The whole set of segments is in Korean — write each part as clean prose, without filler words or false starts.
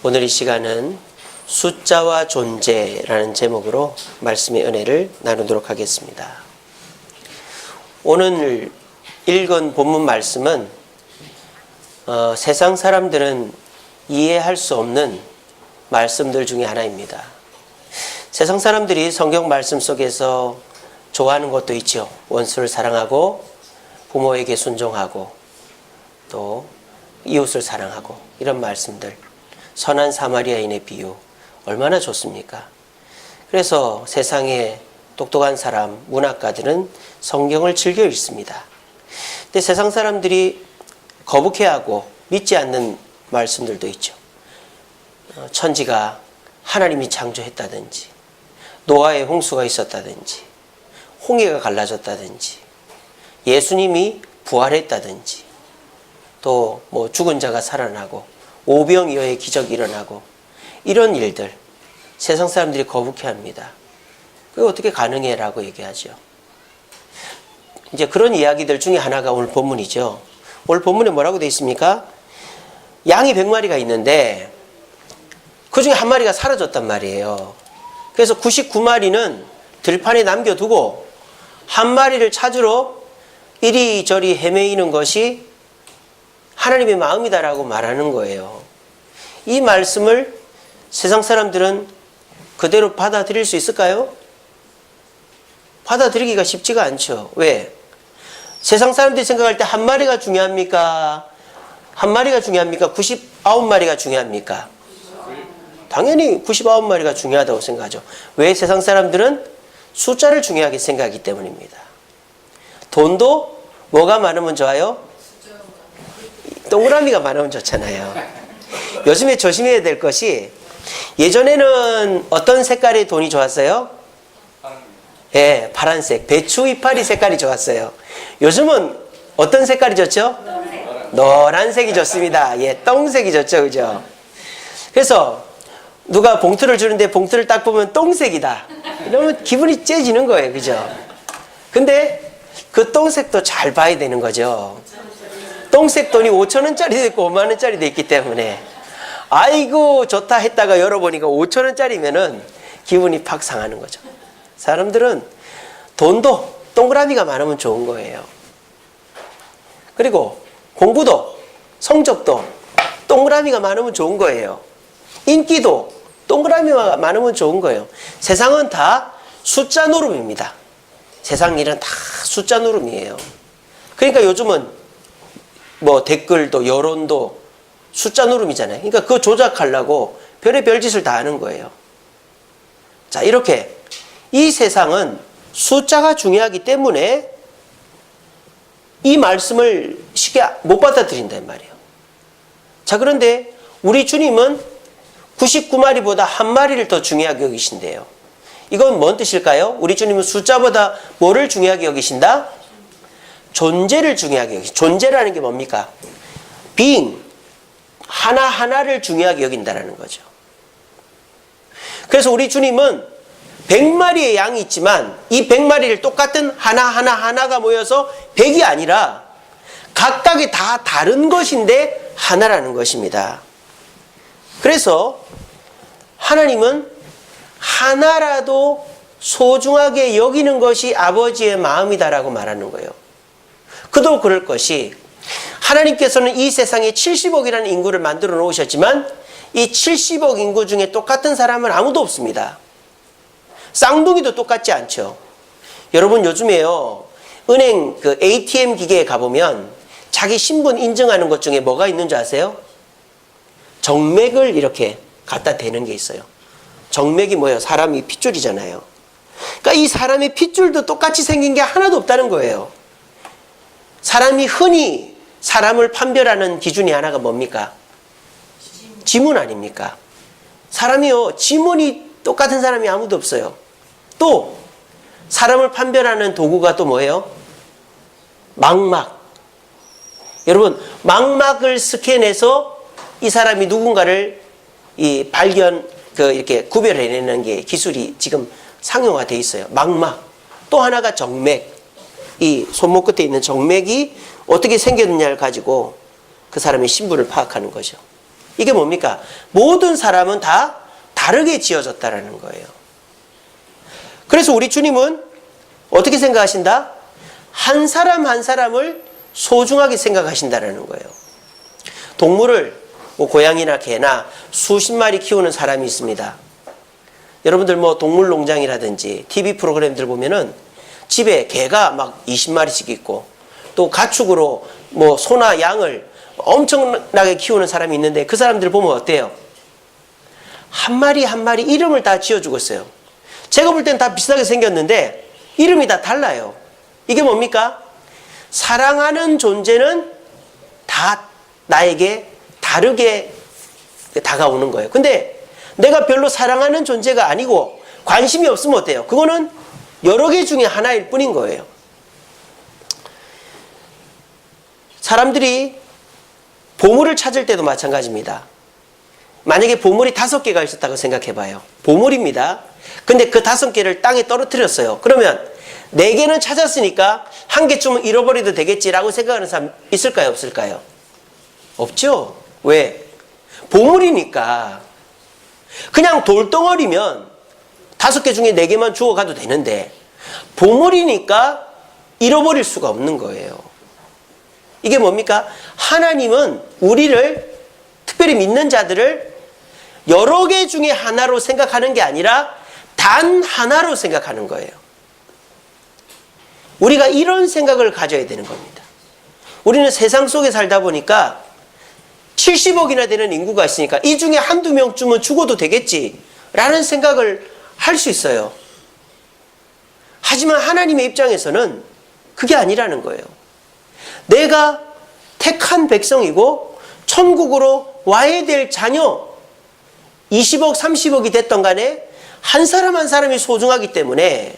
오늘 이 시간은 숫자와 존재라는 제목으로 말씀의 은혜를 나누도록 하겠습니다. 오늘 읽은 본문 말씀은 세상 사람들은 이해할 수 없는 말씀들 중에 하나입니다. 세상 사람들이 성경 말씀 속에서 좋아하는 것도 있죠. 원수를 사랑하고 부모에게 순종하고 또 이웃을 사랑하고 이런 말씀들, 선한 사마리아인의 비유 얼마나 좋습니까? 그래서 세상의 똑똑한 사람, 문학가들은 성경을 즐겨 읽습니다. 근데 세상 사람들이 거북해하고 믿지 않는 말씀들도 있죠. 천지가 하나님이 창조했다든지, 노아의 홍수가 있었다든지, 홍해가 갈라졌다든지, 예수님이 부활했다든지, 또 죽은 자가 살아나고 오병이어의 기적이 일어나고 이런 일들 세상 사람들이 거북해합니다. 그게 어떻게 가능해? 라고 얘기하죠. 이제 그런 이야기들 중에 하나가 오늘 본문이죠. 오늘 본문에 뭐라고 되어 있습니까? 양이 100마리가 있는데 그 중에 한 마리가 사라졌단 말이에요. 그래서 99마리는 들판에 남겨두고 한 마리를 찾으러 이리저리 헤매이는 것이 하나님의 마음이다라고 말하는 거예요. 이 말씀을 세상 사람들은 그대로 받아들일 수 있을까요? 받아들이기가 쉽지가 않죠. 왜? 세상 사람들이 생각할 때 한 마리가 중요합니까? 한 마리가 중요합니까? 99마리가 중요합니까? 당연히 99마리가 중요하다고 생각하죠. 왜? 세상 사람들은 숫자를 중요하게 생각하기 때문입니다. 돈도 뭐가 많으면 좋아요? 동그라미가 많으면 좋잖아요. 요즘에 조심해야 될 것이, 예전에는 어떤 색깔의 돈이 좋았어요? 예, 파란색. 배추 이파리 색깔이 좋았어요. 요즘은 어떤 색깔이 좋죠? 노란색이 좋습니다. 예, 똥색이 좋죠. 그죠? 그래서 누가 봉투를 주는데 봉투를 딱 보면 똥색이다. 이러면 기분이 째지는 거예요. 그죠? 근데 그 똥색도 잘 봐야 되는 거죠. 똥색 돈이 5,000원짜리도 있고 50,000원짜리도 있기 때문에 아이고 좋다 했다가 열어보니까 5,000원짜리면은 기분이 팍 상하는 거죠. 사람들은 돈도 동그라미가 많으면 좋은 거예요. 그리고 공부도, 성적도 동그라미가 많으면 좋은 거예요. 인기도 동그라미가 많으면 좋은 거예요. 세상은 다 숫자 노름입니다. 세상 일은 다 숫자 노름이에요. 그러니까 요즘은 댓글도 여론도 숫자 노름이잖아요. 그러니까 그거 조작하려고 별의별 짓을 다 하는 거예요. 자, 이렇게 이 세상은 숫자가 중요하기 때문에 이 말씀을 쉽게 못 받아들인단 말이에요. 자, 그런데 우리 주님은 99마리보다 한 마리를 더 중요하게 여기신대요. 이건 뭔 뜻일까요? 우리 주님은 숫자보다 뭐를 중요하게 여기신다? 존재를 중요하게 여기신다. 존재라는 게 뭡니까? being, 하나하나를 중요하게 여긴다는 거죠. 그래서 우리 주님은 100마리의 양이 있지만 이 100마리를 똑같은 하나가 모여서 100이 아니라 각각이 다 다른 것인데 하나라는 것입니다. 그래서 하나님은 하나라도 소중하게 여기는 것이 아버지의 마음이다라고 말하는 거예요. 그도 그럴 것이, 하나님께서는 이 세상에 70억이라는 인구를 만들어 놓으셨지만 이 70억 인구 중에 똑같은 사람은 아무도 없습니다. 쌍둥이도 똑같지 않죠. 여러분, 요즘에요, 은행 그 ATM 기계에 가보면 자기 신분 인증하는 것 중에 뭐가 있는 줄 아세요? 정맥을 이렇게 갖다 대는 게 있어요. 정맥이 뭐예요? 사람이 핏줄이잖아요. 그러니까 이 사람의 핏줄도 똑같이 생긴 게 하나도 없다는 거예요. 사람이 흔히 사람을 판별하는 기준이 하나가 뭡니까? 지문 아닙니까? 사람이요, 지문이 똑같은 사람이 아무도 없어요. 또 사람을 판별하는 도구가 또 뭐예요? 망막. 여러분, 망막을 스캔해서 이 사람이 누군가를 이렇게 구별해내는 게 기술이 지금 상용화되어 있어요. 망막. 또 하나가 정맥. 이 손목 끝에 있는 정맥이 어떻게 생겼느냐를 가지고 그 사람의 신분을 파악하는 거죠. 이게 뭡니까? 모든 사람은 다 다르게 지어졌다라는 거예요. 그래서 우리 주님은 어떻게 생각하신다? 한 사람 한 사람을 소중하게 생각하신다라는 거예요. 동물을 뭐 고양이나 개나 수십 마리 키우는 사람이 있습니다. 여러분들 뭐 동물농장이라든지 TV 프로그램들 보면은 집에 개가 막 20마리씩 있고 또 가축으로 뭐 소나 양을 엄청나게 키우는 사람이 있는데 그 사람들 보면 어때요? 한 마리 한 마리 이름을 다 지어주고 있어요. 제가 볼 땐 다 비슷하게 생겼는데 이름이 다 달라요. 이게 뭡니까? 사랑하는 존재는 다 나에게 다르게 다가오는 거예요. 근데 내가 별로 사랑하는 존재가 아니고 관심이 없으면 어때요? 그거는 여러 개 중에 하나일 뿐인 거예요. 사람들이 보물을 찾을 때도 마찬가지입니다. 만약에 보물이 5개가 있었다고 생각해 봐요. 보물입니다. 근데 그 5개를 땅에 떨어뜨렸어요. 그러면 4개는 찾았으니까 1개쯤은 잃어버려도 되겠지라고 생각하는 사람 있을까요? 없을까요? 없죠? 왜? 보물이니까. 그냥 돌덩어리면 5개 중에 4개만 주워가도 되는데 보물이니까 잃어버릴 수가 없는 거예요. 이게 뭡니까? 하나님은 우리를, 특별히 믿는 자들을 여러 개 중에 하나로 생각하는 게 아니라 단 하나로 생각하는 거예요. 우리가 이런 생각을 가져야 되는 겁니다. 우리는 세상 속에 살다 보니까 70억이나 되는 인구가 있으니까 이 중에 한두 명쯤은 죽어도 되겠지라는 생각을 할 수 있어요. 하지만 하나님의 입장에서는 그게 아니라는 거예요. 내가 택한 백성이고 천국으로 와야 될 자녀 20억, 30억이 됐던 간에 한 사람 한 사람이 소중하기 때문에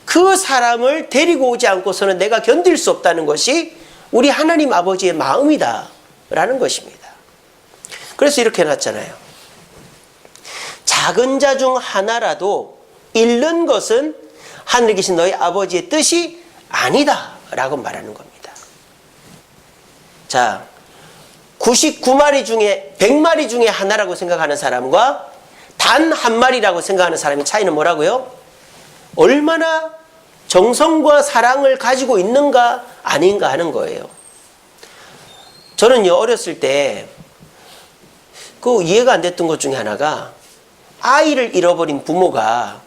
그 사람을 데리고 오지 않고서는 내가 견딜 수 없다는 것이 우리 하나님 아버지의 마음이다 라는 것입니다. 그래서 이렇게 해놨잖아요. 작은 자 중 하나라도 잃는 것은 하늘에 계신 너희 아버지의 뜻이 아니다 라고 말하는 겁니다. 자, 99마리 중에 100마리 중에 하나라고 생각하는 사람과 단 한 마리라고 생각하는 사람의 차이는 뭐라고요? 얼마나 정성과 사랑을 가지고 있는가 아닌가 하는 거예요. 저는요, 어렸을 때 그 이해가 안 됐던 것 중에 하나가 아이를 잃어버린 부모가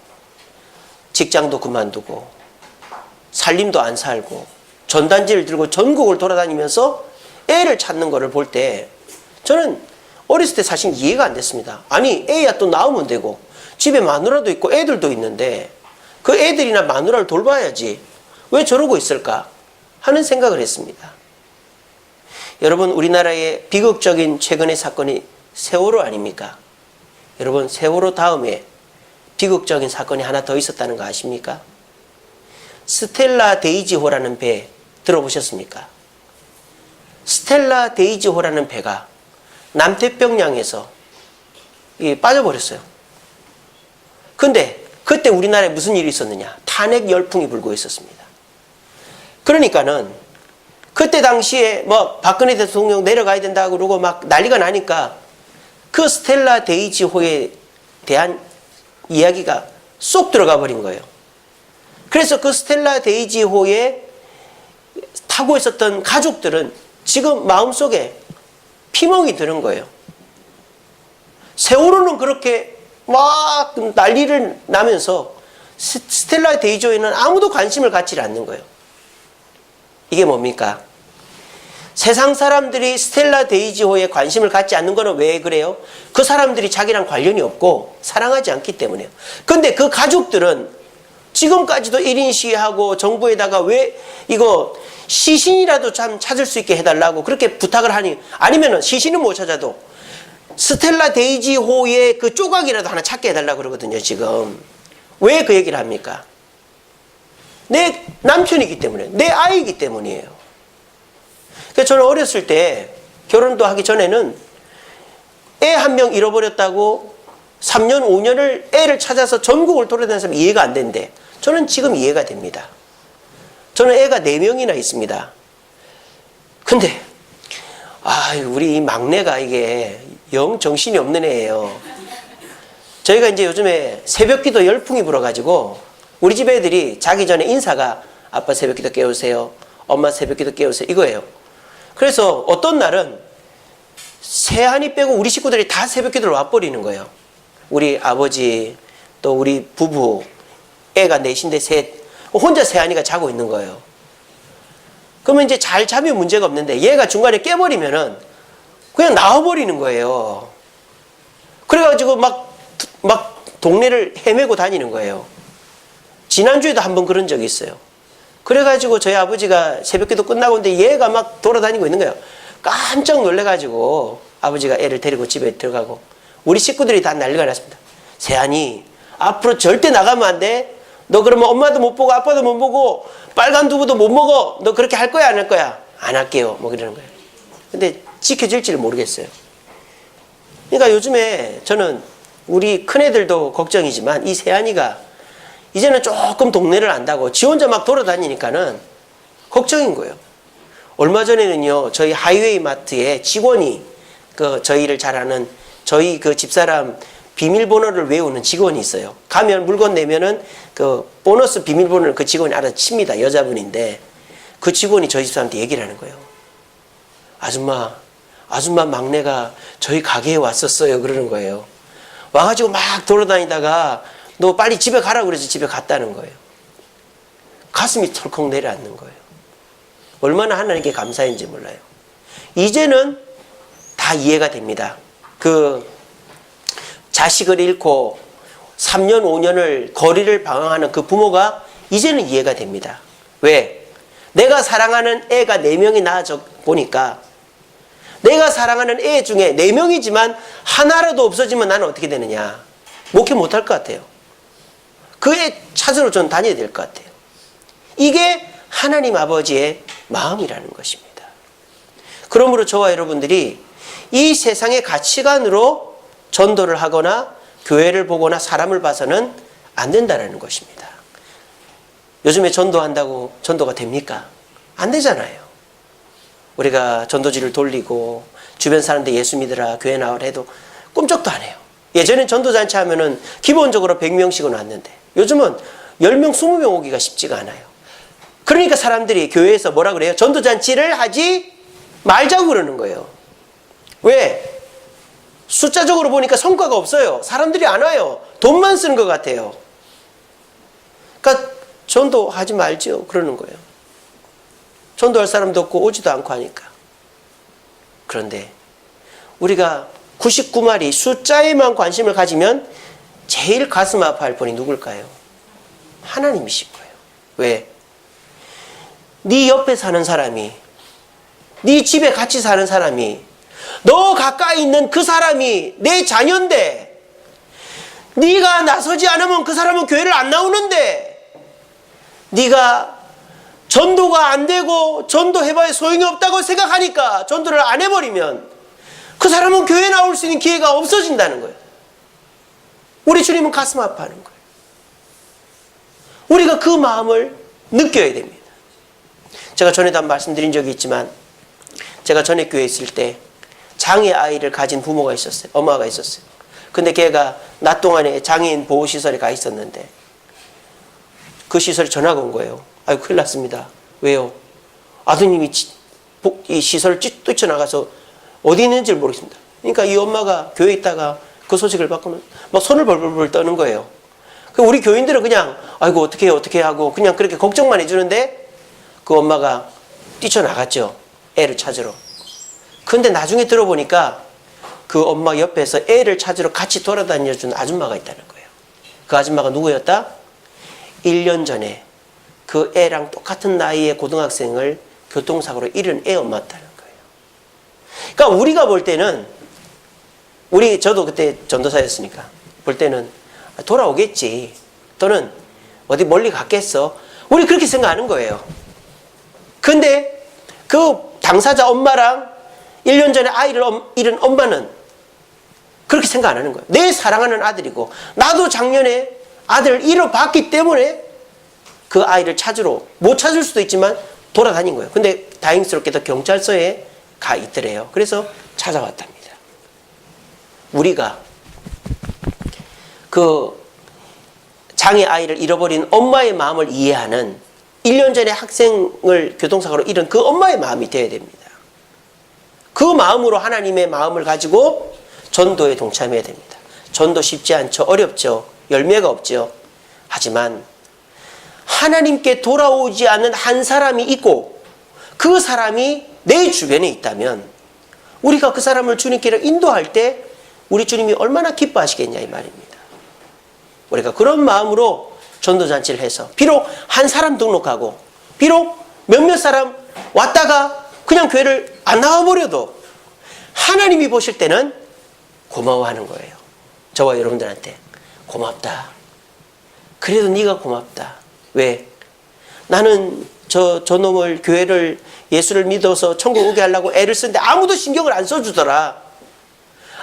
직장도 그만두고 살림도 안 살고 전단지를 들고 전국을 돌아다니면서 애를 찾는 거를 볼 때 저는 어렸을 때 사실 이해가 안 됐습니다. 아니, 애야 또 낳으면 되고 집에 마누라도 있고 애들도 있는데 그 애들이나 마누라를 돌봐야지 왜 저러고 있을까 하는 생각을 했습니다. 여러분, 우리나라의 비극적인 최근의 사건이 세월호 아닙니까? 여러분, 세월호 다음에 비극적인 사건이 하나 더 있었다는 거 아십니까? 스텔라 데이지호라는 배 들어보셨습니까? 스텔라 데이지호라는 배가 남태평양에서 빠져버렸어요. 근데 그때 우리나라에 무슨 일이 있었느냐? 탄핵 열풍이 불고 있었습니다. 그러니까는 그때 당시에 뭐 박근혜 대통령 내려가야 된다 그러고 막 난리가 나니까 그 스텔라 데이지호에 대한 이야기가 쏙 들어가 버린 거예요. 그래서 그 스텔라 데이지호에 타고 있었던 가족들은 지금 마음속에 피멍이 드는 거예요. 세월호는 그렇게 막 난리를 나면서 스텔라 데이지호에는 아무도 관심을 갖지 않는 거예요. 이게 뭡니까? 세상 사람들이 스텔라 데이지호에 관심을 갖지 않는 거는 왜 그래요? 그 사람들이 자기랑 관련이 없고 사랑하지 않기 때문에요. 근데 그 가족들은 지금까지도 1인 시위하고 정부에다가 왜 이거 시신이라도 참 찾을 수 있게 해달라고 그렇게 부탁을 하니, 아니면은 시신은 못 찾아도 스텔라 데이지호의 그 조각이라도 하나 찾게 해달라고 그러거든요, 지금. 왜 그 얘기를 합니까? 내 남편이기 때문에, 내 아이이기 때문이에요. 그래서 저는 어렸을 때 결혼도 하기 전에는 애 한 명 잃어버렸다고 3년, 5년을 애를 찾아서 전국을 돌아다니면서 이해가 안 되는데 저는 지금 이해가 됩니다. 저는 애가 4명이나 있습니다. 근데 우리 이 막내가 이게 영 정신이 없는 애예요. 저희가 이제 요즘에 새벽기도 열풍이 불어가지고 우리 집 애들이 자기 전에 인사가 아빠 새벽기도 깨우세요. 엄마 새벽기도 깨우세요. 이거예요. 그래서 어떤 날은 세한이 빼고 우리 식구들이 다 새벽기도를 와버리는 거예요. 우리 아버지 또 우리 부부 애가 넷인데 셋 혼자 세한이가 자고 있는 거예요. 그러면 이제 잘 자면 문제가 없는데 얘가 중간에 깨버리면은 그냥 나와버리는 거예요. 그래가지고 막 동네를 헤매고 다니는 거예요. 지난주에도 한번 그런 적이 있어요. 그래가지고 저희 아버지가 새벽기도 끝나고 있는데 얘가 막 돌아다니고 있는 거예요. 깜짝 놀래가지고 아버지가 애를 데리고 집에 들어가고 우리 식구들이 다 난리가 났습니다. 세한이 앞으로 절대 나가면 안 돼. 너 그러면 엄마도 못 보고 아빠도 못 보고 빨간 두부도 못 먹어. 너 그렇게 할 거야 안 할 거야? 안 할게요. 뭐 그러는 거예요. 근데 지켜질지를 모르겠어요. 그러니까 요즘에 저는 우리 큰애들도 걱정이지만 이 세한이가 이제는 조금 동네를 안다고 지 혼자 막 돌아다니니까는 걱정인 거예요. 얼마 전에는요, 저희 하이웨이 마트에 직원이 저희를 잘 아는 저희 그 집사람 비밀번호를 외우는 직원이 있어요. 가면 물건 내면은 그 보너스 비밀번호를 그 직원이 알아칩니다. 여자분인데 그 직원이 저희 집사람한테 얘기를 하는 거예요. 아줌마 막내가 저희 가게에 왔었어요. 그러는 거예요. 와가지고 막 돌아다니다가 너 빨리 집에 가라고 그래서 집에 갔다는 거예요. 가슴이 털컥 내려앉는 거예요. 얼마나 하나님께 감사한지 몰라요. 이제는 다 이해가 됩니다. 그 자식을 잃고 3년 5년을 거리를 방황하는 그 부모가 이제는 이해가 됩니다. 왜? 내가 사랑하는 애가 4명이 낳아져 보니까 내가 사랑하는 애 중에 4명이지만 하나라도 없어지면 나는 어떻게 되느냐. 목회 못할 것 같아요. 그 애 찾으러 전 다녀야 될 것 같아요. 이게 하나님 아버지의 마음이라는 것입니다. 그러므로 저와 여러분들이 이 세상의 가치관으로 전도를 하거나 교회를 보거나 사람을 봐서는 안 된다는 것입니다. 요즘에 전도한다고 전도가 됩니까? 안 되잖아요. 우리가 전도지를 돌리고 주변 사람들 예수 믿으라 교회 나오라 해도 꿈쩍도 안 해요. 예전엔 전도잔치 하면은 기본적으로 100명씩은 왔는데 요즘은 10명, 20명 오기가 쉽지가 않아요. 그러니까 사람들이 교회에서 뭐라 그래요? 전도잔치를 하지 말자고 그러는 거예요. 왜? 숫자적으로 보니까 성과가 없어요. 사람들이 안 와요. 돈만 쓰는 것 같아요. 그러니까 전도하지 말죠. 그러는 거예요. 전도할 사람도 없고 오지도 않고 하니까. 그런데 우리가 99마리 숫자에만 관심을 가지면 제일 가슴 아파할 분이 누굴까요? 하나님이실 거예요. 왜? 네 옆에 사는 사람이, 네 집에 같이 사는 사람이, 너 가까이 있는 그 사람이 내 자녀인데 네가 나서지 않으면 그 사람은 교회를 안 나오는데 네가 전도가 안 되고 전도해봐야 소용이 없다고 생각하니까 전도를 안 해버리면 그 사람은 교회에 나올 수 있는 기회가 없어진다는 거예요. 우리 주님은 가슴 아파하는 거예요. 우리가 그 마음을 느껴야 됩니다. 제가 전에도 한번 말씀드린 적이 있지만 제가 전에 교회에 있을 때 장애 아이를 가진 부모가 있었어요. 엄마가 있었어요. 근데 걔가 낮 동안에 장애인 보호시설에 가 있었는데 그 시설에 전화가 온 거예요. 아유 큰일 났습니다. 왜요? 아드님이 이 시설을 뛰쳐나가서 어디 있는지를 모르겠습니다. 그러니까 이 엄마가 교회에 있다가 그 소식을 받고는 막 손을 벌벌 떠는 거예요. 우리 교인들은 그냥 아이고 어떻게 하고 그냥 그렇게 걱정만 해주는데 그 엄마가 뛰쳐나갔죠. 애를 찾으러. 근데 나중에 들어보니까 그 엄마 옆에서 애를 찾으러 같이 돌아다녀준 아줌마가 있다는 거예요. 그 아줌마가 누구였다? 1년 전에 그 애랑 똑같은 나이의 고등학생을 교통사고로 잃은 애 엄마였다는 거예요. 그러니까 우리가 볼 때는 저도 그때 전도사였으니까 볼 때는 돌아오겠지 또는 어디 멀리 갔겠어 우리 그렇게 생각하는 거예요. 근데 그 당사자 엄마랑 1년 전에 아이를 잃은 엄마는 그렇게 생각 안 하는 거예요. 내 사랑하는 아들이고 나도 작년에 아들을 잃어봤기 때문에 그 아이를 찾으러 못 찾을 수도 있지만 돌아다닌 거예요. 근데 다행스럽게도 경찰서에 가 있더래요. 그래서 찾아왔답니다. 우리가 그 장애 아이를 잃어버린 엄마의 마음을 이해하는 1년 전에 학생을 교통사고로 잃은 그 엄마의 마음이 되어야 됩니다. 그 마음으로 하나님의 마음을 가지고 전도에 동참해야 됩니다. 전도 쉽지 않죠. 어렵죠. 열매가 없죠. 하지만 하나님께 돌아오지 않는 한 사람이 있고 그 사람이 내 주변에 있다면 우리가 그 사람을 주님께로 인도할 때 우리 주님이 얼마나 기뻐하시겠냐 이 말입니다. 우리가 그런 마음으로 전도잔치를 해서 비록 한 사람 등록하고 비록 몇몇 사람 왔다가 그냥 교회를 안 나와버려도 하나님이 보실 때는 고마워하는 거예요. 저와 여러분들한테 고맙다. 그래도 네가 고맙다. 왜? 나는 저 놈을 교회를 예수를 믿어서 천국 오게 하려고 애를 쓰는데 아무도 신경을 안 써주더라.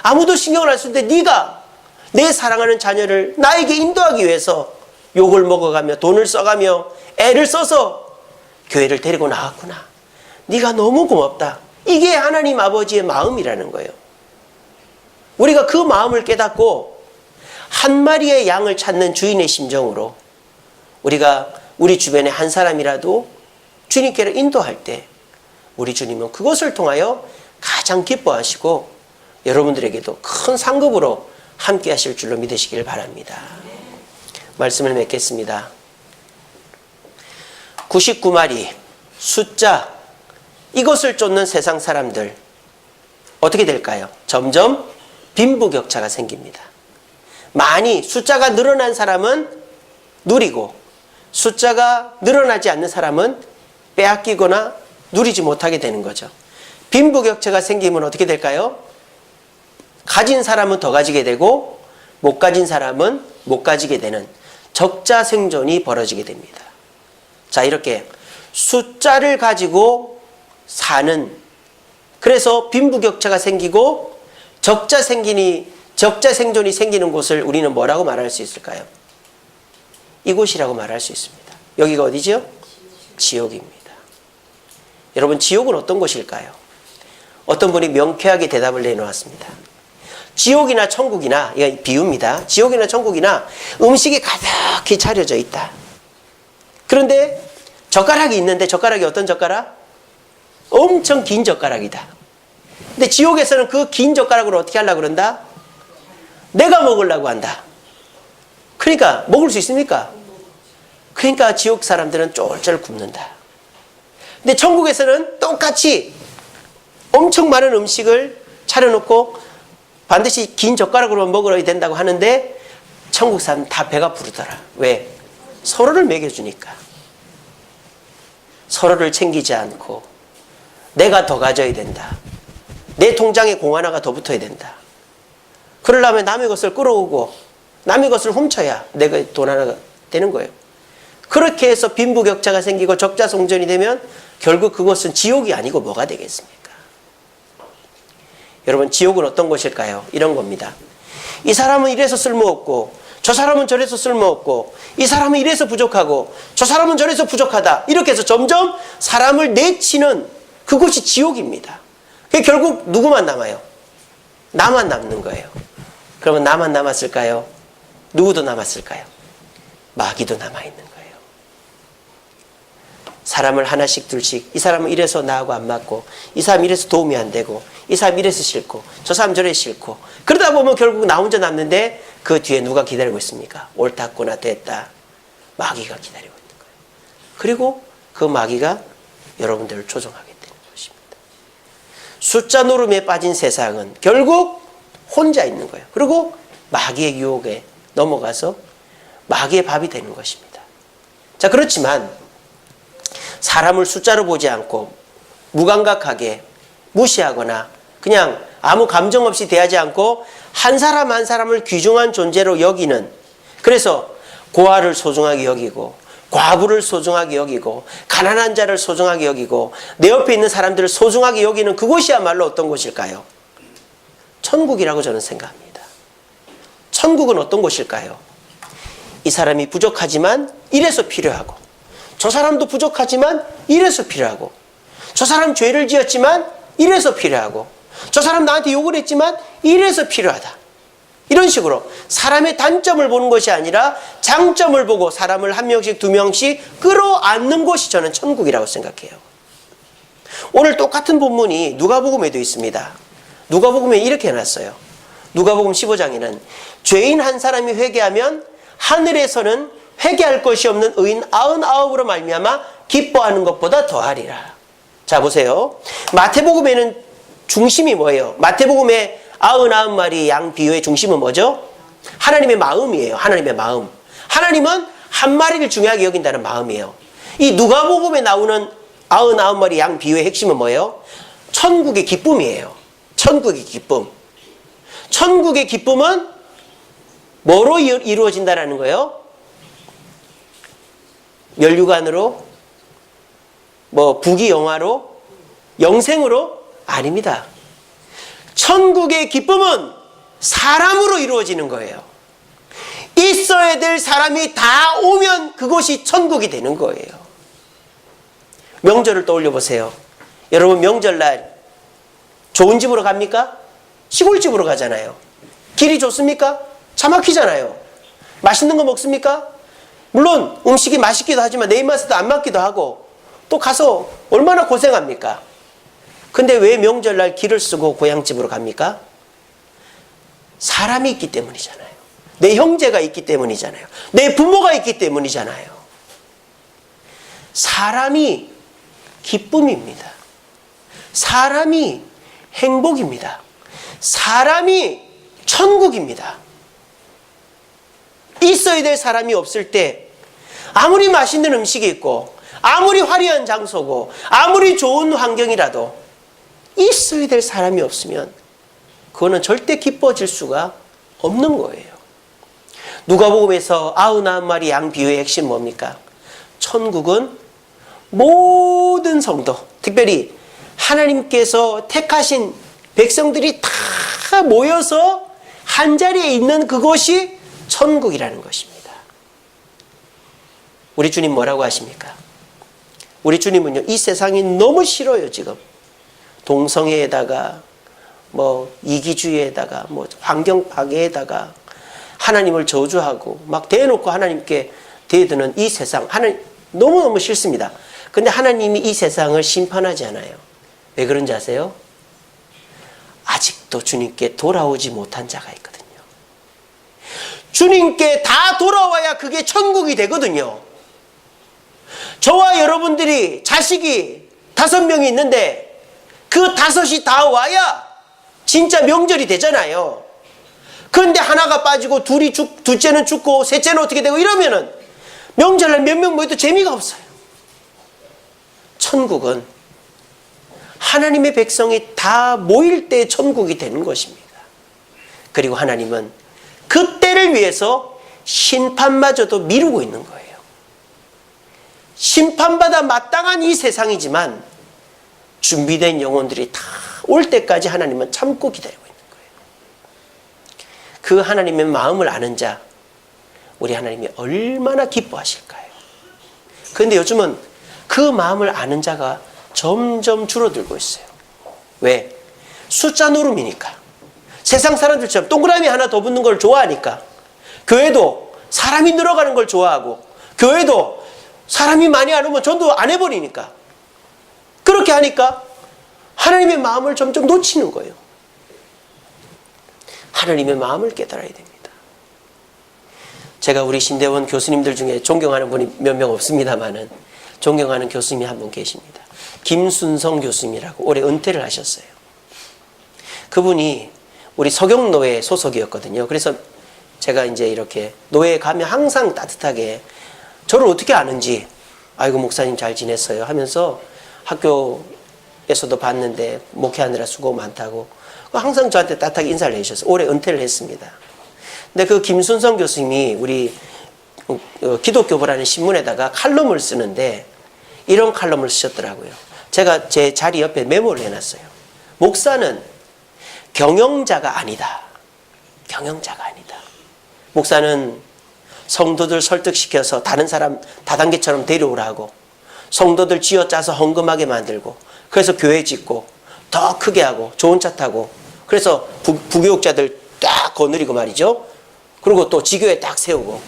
아무도 신경을 안 쓰는데 네가 내 사랑하는 자녀를 나에게 인도하기 위해서 욕을 먹어가며 돈을 써가며 애를 써서 교회를 데리고 나왔구나. 네가 너무 고맙다. 이게 하나님 아버지의 마음이라는 거예요. 우리가 그 마음을 깨닫고 한 마리의 양을 찾는 주인의 심정으로 우리가 우리 주변에 한 사람이라도 주님께로 인도할 때 우리 주님은 그것을 통하여 가장 기뻐하시고 여러분들에게도 큰 상급으로 함께 하실 줄로 믿으시길 바랍니다. 말씀을 맺겠습니다. 99마리 숫자 이것을 쫓는 세상 사람들 어떻게 될까요? 점점 빈부격차가 생깁니다. 많이 숫자가 늘어난 사람은 누리고 숫자가 늘어나지 않는 사람은 빼앗기거나 누리지 못하게 되는 거죠. 빈부격차가 생기면 어떻게 될까요? 가진 사람은 더 가지게 되고 못 가진 사람은 못 가지게 되는 적자생존이 벌어지게 됩니다. 자, 이렇게 숫자를 가지고 사는, 그래서 빈부격차가 생기고 적자생존이 생기는 곳을 우리는 뭐라고 말할 수 있을까요? 이곳이라고 말할 수 있습니다. 여기가 어디죠? 지옥입니다. 여러분, 지옥은 어떤 곳일까요? 어떤 분이 명쾌하게 대답을 내놓았습니다. 지옥이나 천국이나, 이건 비유입니다. 지옥이나 천국이나 음식이 가득히 차려져 있다. 그런데 젓가락이 있는데 젓가락이 어떤 젓가락? 엄청 긴 젓가락이다. 근데 지옥에서는 그 긴 젓가락으로 어떻게 하려고 그런다? 내가 먹으려고 한다. 그러니까 먹을 수 있습니까? 그러니까 지옥 사람들은 쫄쫄 굶는다. 근데 천국에서는 똑같이 엄청 많은 음식을 차려놓고 반드시 긴 젓가락으로만 먹어야 된다고 하는데 천국 사람 다 배가 부르더라. 왜? 서로를 먹여주니까. 서로를 챙기지 않고 내가 더 가져야 된다. 내 통장에 공 하나가 더 붙어야 된다. 그러려면 남의 것을 끌어오고 남의 것을 훔쳐야 내가 돈 하나가 되는 거예요. 그렇게 해서 빈부격차가 생기고 적자생존이 되면 결국 그것은 지옥이 아니고 뭐가 되겠습니까? 여러분, 지옥은 어떤 곳일까요? 이런 겁니다. 이 사람은 이래서 쓸모없고 저 사람은 저래서 쓸모없고 이 사람은 이래서 부족하고 저 사람은 저래서 부족하다. 이렇게 해서 점점 사람을 내치는 그곳이 지옥입니다. 결국 누구만 남아요? 나만 남는 거예요. 그러면 나만 남았을까요? 누구도 남았을까요? 마귀도 남아있는 거예요. 사람을 하나씩 둘씩, 이 사람은 이래서 나하고 안 맞고 이 사람 이래서 도움이 안 되고 이 사람 이래서 싫고 저 사람 저래 싫고, 그러다 보면 결국 나 혼자 남는데 그 뒤에 누가 기다리고 있습니까? 옳았구나, 됐다. 마귀가 기다리고 있는 거예요. 그리고 그 마귀가 여러분들을 조종하게 되는 것입니다. 숫자 노름에 빠진 세상은 결국 혼자 있는 거예요. 그리고 마귀의 유혹에 넘어가서 마귀의 밥이 되는 것입니다. 자, 그렇지만 사람을 숫자로 보지 않고 무감각하게 무시하거나 그냥 아무 감정 없이 대하지 않고 한 사람 한 사람을 귀중한 존재로 여기는, 그래서 고아를 소중하게 여기고 과부를 소중하게 여기고 가난한 자를 소중하게 여기고 내 옆에 있는 사람들을 소중하게 여기는 그곳이야말로 어떤 곳일까요? 천국이라고 저는 생각합니다. 천국은 어떤 곳일까요? 이 사람이 부족하지만 이래서 필요하고 저 사람도 부족하지만 이래서 필요하고 저 사람 죄를 지었지만 이래서 필요하고, 저 사람 나한테 욕을 했지만 이래서 필요하다. 이런 식으로 사람의 단점을 보는 것이 아니라 장점을 보고 사람을 한 명씩 두 명씩 끌어안는 곳이 저는 천국이라고 생각해요. 오늘 똑같은 본문이 누가복음에도 있습니다. 누가복음에 이렇게 해놨어요. 누가복음 15장에는 죄인 한 사람이 회개하면 하늘에서는 회개할 것이 없는 의인 99으로 말미암아 기뻐하는 것보다 더하리라. 자, 보세요. 마태복음에는 중심이 뭐예요? 마태복음의 99마리 양 비유의 중심은 뭐죠? 하나님의 마음이에요. 하나님의 마음. 하나님은 한 마리를 중요하게 여긴다는 마음이에요. 이 누가복음에 나오는 99마리 양 비유의 핵심은 뭐예요? 천국의 기쁨이에요. 천국의 기쁨. 천국의 기쁨은 뭐로 이루어진다는 거예요? 면류관으로? 부귀영화로? 영생으로? 아닙니다. 천국의 기쁨은 사람으로 이루어지는 거예요. 있어야 될 사람이 다 오면 그것이 천국이 되는 거예요. 명절을 떠올려 보세요. 여러분 명절날 좋은 집으로 갑니까? 시골집으로 가잖아요. 길이 좋습니까? 차 막히잖아요. 맛있는 거 먹습니까? 물론 음식이 맛있기도 하지만 내 입맛에도 안 맞기도 하고 또 가서 얼마나 고생합니까? 근데 왜 명절날 길을 쓰고 고향집으로 갑니까? 사람이 있기 때문이잖아요. 내 형제가 있기 때문이잖아요. 내 부모가 있기 때문이잖아요. 사람이 기쁨입니다. 사람이 행복입니다. 사람이 천국입니다. 있어야 될 사람이 없을 때 아무리 맛있는 음식이 있고 아무리 화려한 장소고 아무리 좋은 환경이라도 있어야 될 사람이 없으면 그거는 절대 기뻐질 수가 없는 거예요. 누가복음에서 99마리 양 비유의 핵심 뭡니까? 천국은 모든 성도, 특별히 하나님께서 택하신 백성들이 다 모여서 한자리에 있는 그것이 천국이라는 것입니다. 우리 주님 뭐라고 하십니까? 우리 주님은요, 이 세상이 너무 싫어요, 지금. 동성애에다가, 이기주의에다가, 환경 파괴에다가, 하나님을 저주하고, 막 대놓고 하나님께 대드는 이 세상, 하나님, 너무너무 싫습니다. 근데 하나님이 이 세상을 심판하지 않아요. 왜 그런지 아세요? 아직도 주님께 돌아오지 못한 자가 있거든요. 주님께 다 돌아와야 그게 천국이 되거든요. 저와 여러분들이 자식이 5명이 있는데 그 5이 다 와야 진짜 명절이 되잖아요. 그런데 하나가 빠지고 둘째는 죽고 셋째는 어떻게 되고 이러면은 명절날 몇 명 모여도 재미가 없어요. 천국은 하나님의 백성이 다 모일 때 천국이 되는 것입니다. 그리고 하나님은 그때를 위해서 심판마저도 미루고 있는 거예요. 심판받아 마땅한 이 세상이지만 준비된 영혼들이 다 올 때까지 하나님은 참고 기다리고 있는 거예요. 그 하나님의 마음을 아는 자, 우리 하나님이 얼마나 기뻐하실까요? 그런데 요즘은 그 마음을 아는 자가 점점 줄어들고 있어요. 왜? 숫자 노름이니까. 세상 사람들처럼 동그라미 하나 더 붙는 걸 좋아하니까. 교회도 사람이 늘어가는 걸 좋아하고, 교회도 사람이 많이 안 오면 전도 안 해버리니까. 그렇게 하니까 하나님의 마음을 점점 놓치는 거예요. 하나님의 마음을 깨달아야 됩니다. 제가 우리 신대원 교수님들 중에 존경하는 분이 몇 명 없습니다만은 존경하는 교수님이 한 분 계십니다. 김순성 교수님이라고 올해 은퇴를 하셨어요. 그분이 우리 서경노회 소속이었거든요. 그래서 제가 이제 이렇게 노회에 가면 항상 따뜻하게 저를 어떻게 아는지, 아이고 목사님 잘 지냈어요 하면서 학교에서도 봤는데 목회하느라 수고 많다고 항상 저한테 따뜻하게 인사를 해주셨어요. 올해 은퇴를 했습니다. 근데 그 김순성 교수님이 우리 기독교보라는 신문에다가 칼럼을 쓰는데 이런 칼럼을 쓰셨더라고요. 제가 제 자리 옆에 메모를 해놨어요. 목사는 경영자가 아니다. 경영자가 아니다. 목사는 성도들 설득시켜서 다른 사람 다단계처럼 데려오라고, 성도들 쥐어짜서 헌금하게 만들고, 그래서 교회 짓고 더 크게 하고 좋은 차 타고 그래서 부교육자들 딱 거느리고 말이죠. 그리고 또 지교에 딱 세우고.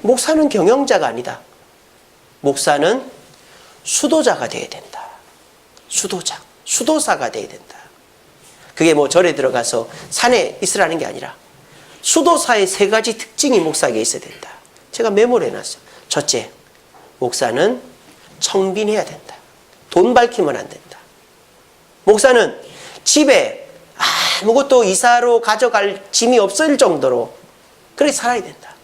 목사는 경영자가 아니다. 목사는 수도자가 돼야 된다. 수도사가 돼야 된다. 그게 뭐 절에 들어가서 산에 있으라는 게 아니라 수도사의 3가지 특징이 목사에게 있어야 된다. 제가 메모를 해놨어요. 첫째, 목사는 청빈해야 된다. 돈 밝히면 안 된다. 목사는 집에 아무것도 이사로 가져갈 짐이 없을 정도로 그렇게 살아야 된다.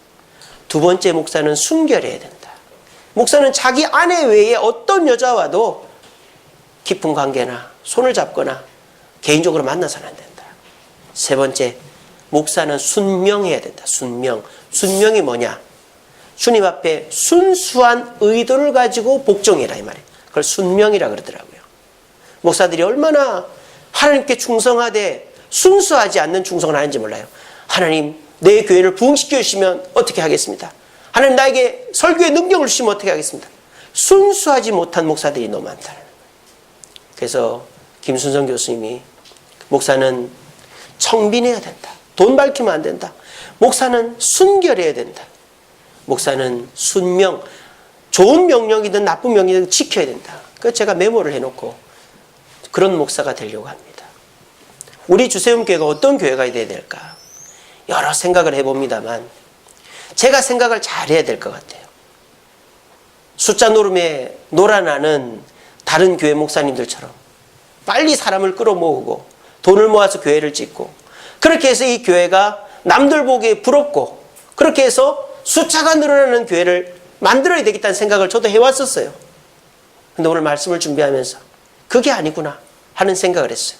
두 번째, 목사는 순결해야 된다. 목사는 자기 아내 외에 어떤 여자와도 깊은 관계나 손을 잡거나 개인적으로 만나서는 안 된다. 세 번째, 목사는 순명해야 된다. 순명이 뭐냐? 주님 앞에 순수한 의도를 가지고 복종해라 이 말이에요. 그걸 순명이라 그러더라고요. 목사들이 얼마나 하나님께 충성하되 순수하지 않는 충성을 하는지 몰라요. 하나님, 내 교회를 부흥시켜 주시면 어떻게 하겠습니다. 하나님, 나에게 설교의 능력을 주시면 어떻게 하겠습니다. 순수하지 못한 목사들이 너무 많다. 그래서 김순성 교수님이 목사는 청빈해야 된다. 돈 밝히면 안 된다. 목사는 순결해야 된다. 목사는 순명, 좋은 명령이든 나쁜 명령이든 지켜야 된다. 그래서 제가 메모를 해놓고 그런 목사가 되려고 합니다. 우리 주세움교회가 어떤 교회가 돼야 될까? 여러 생각을 해봅니다만 제가 생각을 잘해야 될 것 같아요. 숫자 노름에 놀아나는 다른 교회 목사님들처럼 빨리 사람을 끌어모으고 돈을 모아서 교회를 짓고 그렇게 해서 이 교회가 남들 보기에 부럽고 그렇게 해서 숫자가 늘어나는 교회를 만들어야 되겠다는 생각을 저도 해왔었어요. 근데 오늘 말씀을 준비하면서 그게 아니구나 하는 생각을 했어요.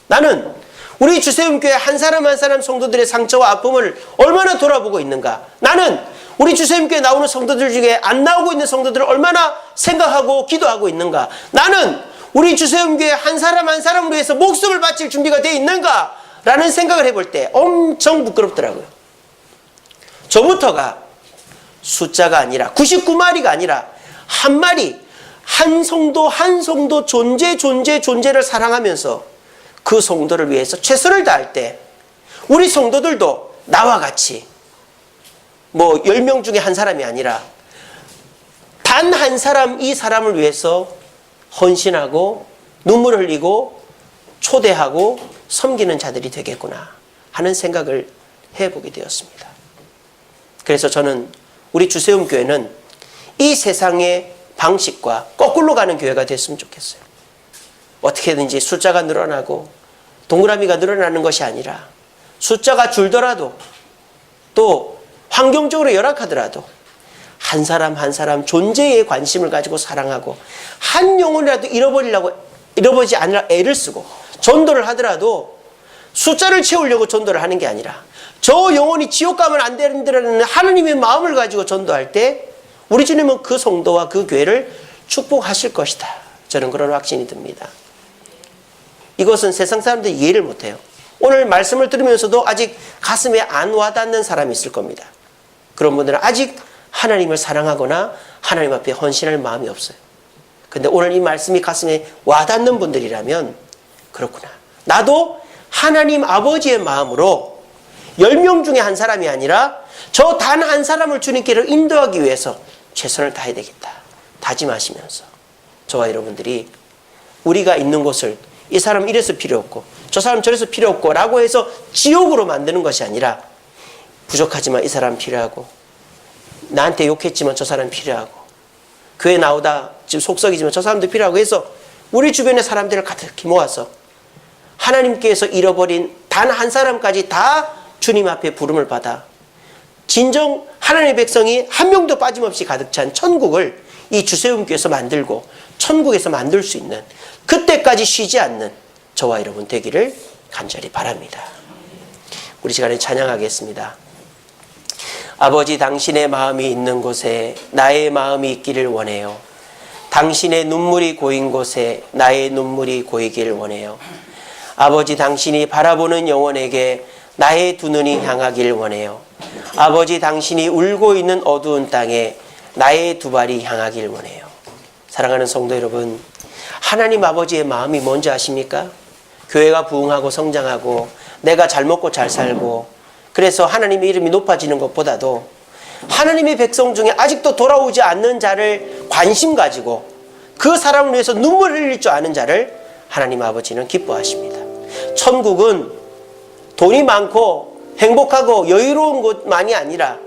나는 우리 주세움교회 한 사람 한 사람 성도들의 상처와 아픔을 얼마나 돌아보고 있는가. 나는 우리 주세움교회 나오는 성도들 중에 안 나오고 있는 성도들을 얼마나 생각하고 기도하고 있는가. 나는 우리 주세움교회 한 사람 한 사람을 위해서 목숨을 바칠 준비가 되어 있는가 라는 생각을 해볼 때 엄청 부끄럽더라고요. 저부터가 숫자가 아니라 99마리가 아니라 한 마리 한 성도 한 성도 존재를 사랑하면서 그 성도를 위해서 최선을 다할 때 우리 성도들도 나와 같이 뭐 10명 중에 한 사람이 아니라 단 한 사람 이 사람을 위해서 헌신하고 눈물 흘리고 초대하고 섬기는 자들이 되겠구나 하는 생각을 해보게 되었습니다. 그래서 저는 우리 주세움교회는 이 세상의 방식과 거꾸로 가는 교회가 됐으면 좋겠어요. 어떻게든지 숫자가 늘어나고 동그라미가 늘어나는 것이 아니라 숫자가 줄더라도 또 환경적으로 열악하더라도 한 사람 한 사람 존재에 관심을 가지고 사랑하고 한 영혼이라도 잃어버리지 않으려 애를 쓰고 전도를 하더라도 숫자를 채우려고 전도를 하는 게 아니라 저 영혼이 지옥 가면 안 되는데라는 하느님의 마음을 가지고 전도할 때 우리 주님은 그 성도와 그 교회를 축복하실 것이다. 저는 그런 확신이 듭니다. 이것은 세상 사람들이 이해를 못해요. 오늘 말씀을 들으면서도 아직 가슴에 안 와닿는 사람이 있을 겁니다. 그런 분들은 아직 하나님을 사랑하거나 하나님 앞에 헌신할 마음이 없어요. 근데 오늘 이 말씀이 가슴에 와닿는 분들이라면 그렇구나. 나도 하나님 아버지의 마음으로 10명 중에 한 사람이 아니라 저 단 한 사람을 주님께로 인도하기 위해서 최선을 다해야 되겠다. 다짐하시면서 저와 여러분들이 우리가 있는 곳을 이 사람 이래서 필요 없고 저 사람 저래서 필요 없고 라고 해서 지옥으로 만드는 것이 아니라 부족하지만 이 사람 필요하고 나한테 욕했지만 저 사람 필요하고 교회 나오다 지금 속썩이지만 저 사람도 필요하고 해서 우리 주변의 사람들을 가득히 모아서 하나님께서 잃어버린 단 한 사람까지 다 주님 앞에 부름을 받아 진정 하나님의 백성이 한 명도 빠짐없이 가득 찬 천국을 이 주세움교회에서 만들고 천국에서 만들 수 있는 그때까지 쉬지 않는 저와 여러분 되기를 간절히 바랍니다. 우리 시간에 찬양하겠습니다. 아버지, 당신의 마음이 있는 곳에 나의 마음이 있기를 원해요. 당신의 눈물이 고인 곳에 나의 눈물이 고이기를 원해요. 아버지, 당신이 바라보는 영혼에게 나의 두 눈이 향하기를 원해요. 아버지, 당신이 울고 있는 어두운 땅에 나의 두 발이 향하기를 원해요. 사랑하는 성도 여러분, 하나님 아버지의 마음이 뭔지 아십니까? 교회가 부흥하고 성장하고 내가 잘 먹고 잘 살고 그래서 하나님의 이름이 높아지는 것보다도 하나님의 백성 중에 아직도 돌아오지 않는 자를 관심 가지고 그 사람을 위해서 눈물 흘릴 줄 아는 자를 하나님 아버지는 기뻐하십니다. 천국은 돈이 많고 행복하고 여유로운 곳만이 아니라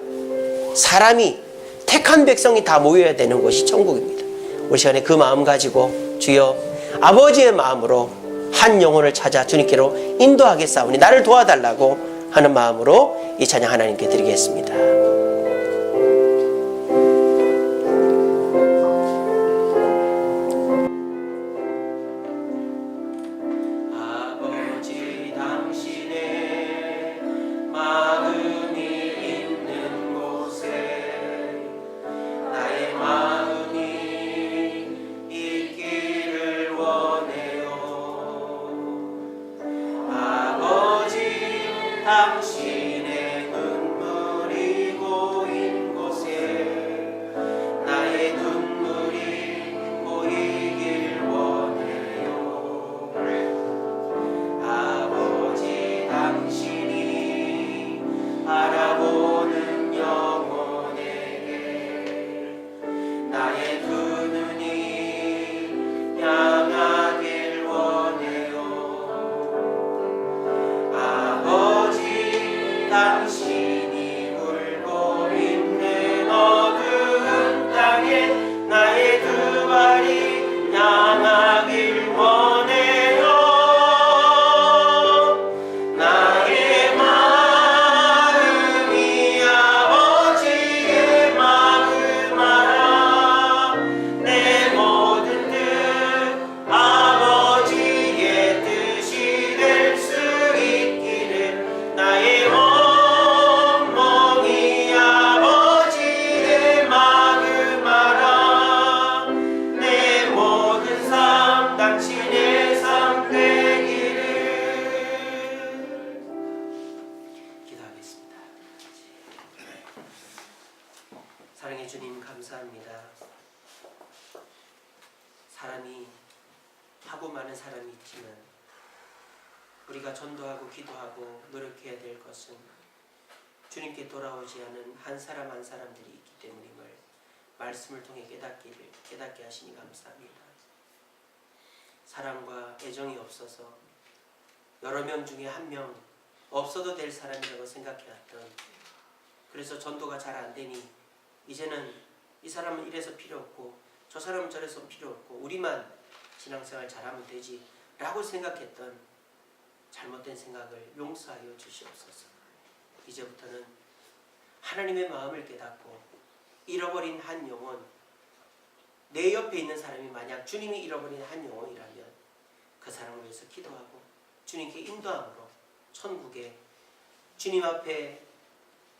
사람이 택한 백성이 다 모여야 되는 곳이 천국입니다. 우리 시간에 그 마음 가지고 주여 아버지의 마음으로 한 영혼을 찾아 주님께로 인도하겠사오니 나를 도와달라고 하는 마음으로 이 찬양 하나님께 드리겠습니다. 당신의 눈물이 고인 곳에 나의 눈물이 고이길 원해요. 아버지 당신이 바라보는 영혼에게 나의 두 눈이 향하길 원해요. 당신이 울고 있는 어두운 땅에 나의 두 발이 향하길 원해요. 나의 마음이 아버지의 마음 알아 내 모든 뜻 아버지의 뜻이 될 수 있기를 나의 사랑해 주님 감사합니다. 사람이 하고 많은 사람이 있지만 우리가 전도하고 기도하고 노력해야 될 것은 주님께 돌아오지 않은 한 사람 한 사람들이 있기 때문임을 말씀을 통해 깨닫게 하시니 감사합니다. 사랑과 애정이 없어서 여러 명 중에 한 명 없어도 될 사람이라고 생각해왔던 그래서 전도가 잘 안 되니 이제는 이 사람은 이래서 필요 없고 저 사람은 저래서 필요 없고 우리만 신앙생활 잘하면 되지 라고 생각했던 잘못된 생각을 용서하여 주시옵소서. 이제부터는 하나님의 마음을 깨닫고 잃어버린 한 영혼, 내 옆에 있는 사람이 만약 주님이 잃어버린 한 영혼이라면 그 사람을 위해서 기도하고 주님께 인도함으로 천국에 주님 앞에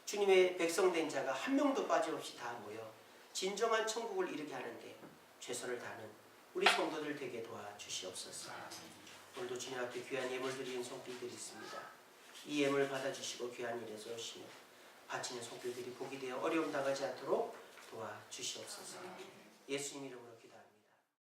주님의 백성된 자가 한 명도 빠짐없이 다 모여 진정한 천국을 이루게 하는데 최선을 다하는 우리 성도들 되게 도와주시옵소서. 오늘도 주님 앞에 귀한 예물 드리는 손길들이 있습니다. 이 예물 받아주시고 귀한 일에서 오시며 바치는 손길들이 복이 되어 어려움 당하지 않도록 도와주시옵소서. 예수님 이름으로